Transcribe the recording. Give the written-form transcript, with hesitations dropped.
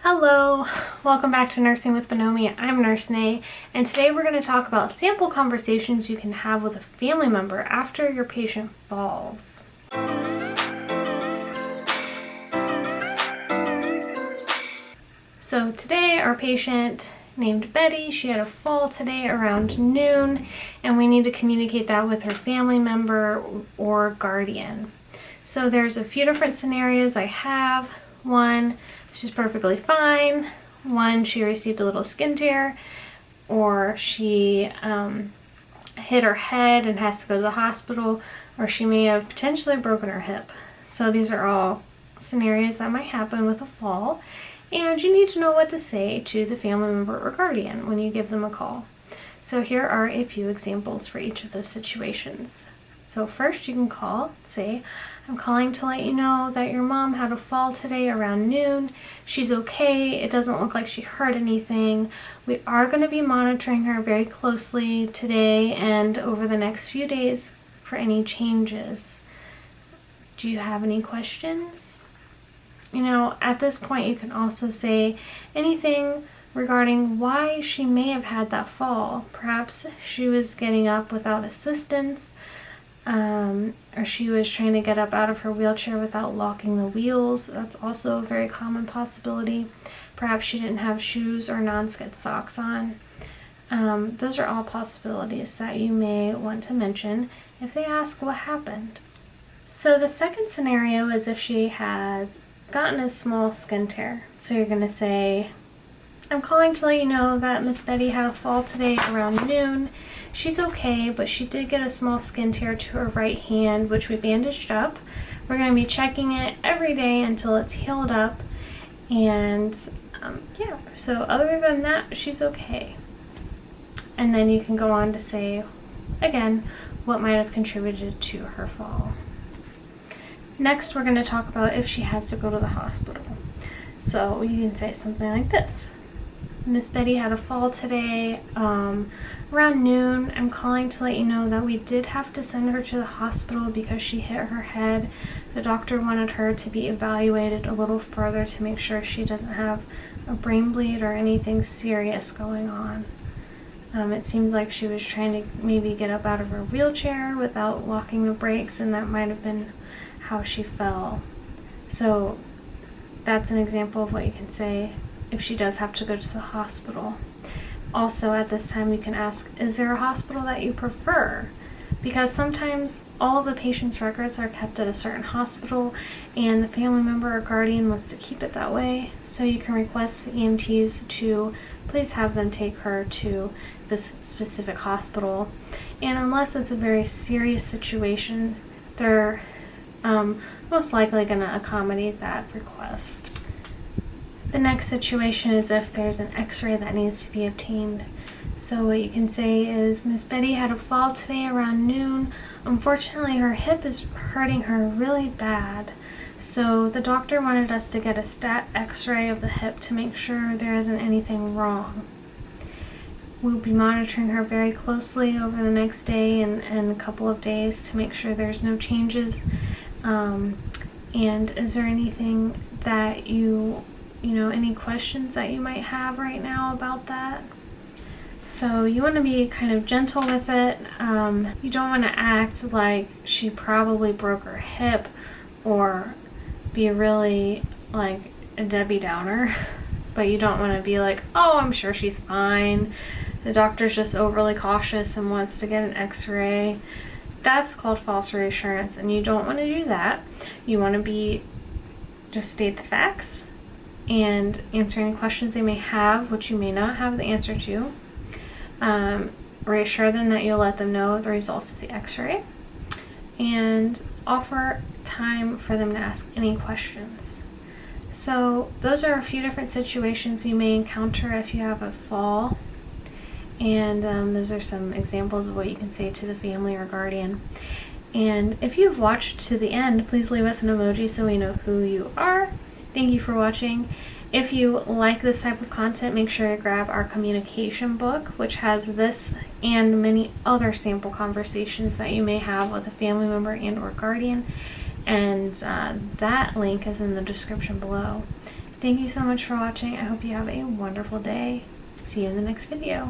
Hello, welcome back to Nursing with Bonomi. I'm Nurse Nay, and today we're going to talk about sample conversations you can have with a family member after your patient falls. So today our patient named Betty, she had a fall today around noon, and we need to communicate that with her family member or guardian. So there's a few different scenarios I have. One, she's perfectly fine. One, she received a little skin tear, or she hit her head and has to go to the hospital, or she may have potentially broken her hip. So these are all scenarios that might happen with a fall, and you need to know what to say to the family member or guardian when you give them a call. So here are a few examples for each of those situations. So first you can call, say, I'm calling to let you know that your mom had a fall today around noon. She's okay. It doesn't look like she hurt anything. We are going to be monitoring her very closely today and over the next few days for any changes. Do you have any questions? At this point you can also say anything regarding why she may have had that fall. Perhaps she was getting up without assistance, or she was trying to get up out of her wheelchair without locking the wheels. That's also a very common possibility. Perhaps she didn't have shoes or non-skid socks on. Those are all possibilities that you may want to mention if they ask what happened. So the second scenario is if she had gotten a small skin tear. So you're going to say, I'm calling to let you know that Miss Betty had a fall today around noon. She's okay, but she did get a small skin tear to her right hand, which we bandaged up. We're going to be checking it every day until it's healed up. And so other than that, she's okay. And then you can go on to say, again, what might have contributed to her fall. Next, we're going to talk about if she has to go to the hospital. So you can say something like this. Miss Betty had a fall today around noon. I'm calling to let you know that we did have to send her to the hospital because she hit her head. The doctor wanted her to be evaluated a little further to make sure she doesn't have a brain bleed or anything serious going on. It seems like she was trying to maybe get up out of her wheelchair without locking the brakes, and that might have been how she fell. So that's an example of what you can say if she does have to go to the hospital. Also, at this time you can ask, is there a hospital that you prefer? Because sometimes all of the patient's records are kept at a certain hospital and the family member or guardian wants to keep it that way. So you can request the EMTs to please have them take her to this specific hospital. And unless it's a very serious situation, they're most likely going to accommodate that request. The next situation is if there's an x-ray that needs to be obtained. So what you can say is, Miss Betty had a fall today around noon. Unfortunately, her hip is hurting her really bad. So the doctor wanted us to get a stat x-ray of the hip to make sure there isn't anything wrong. We'll be monitoring her very closely over the next day and a couple of days to make sure there's no changes. And is there anything that any questions that you might have right now about that? So you want to be kind of gentle with it. You don't want to act like she probably broke her hip or be really like a Debbie Downer, but you don't want to be like, oh, I'm sure she's fine. The doctor's just overly cautious and wants to get an x-ray. That's called false reassurance, and you don't want to do that. You want to just state the facts and answer any questions they may have, which you may not have the answer to. Reassure them that you'll let them know the results of the x-ray, and offer time for them to ask any questions. So those are a few different situations you may encounter if you have a fall. And those are some examples of what you can say to the family or guardian. And if you've watched to the end, please leave us an emoji so we know who you are. Thank you for watching. If you like this type of content, make sure to grab our communication book, which has this and many other sample conversations that you may have with a family member and or guardian. And that link is in the description below. Thank you so much for watching. I hope you have a wonderful day. See you in the next video.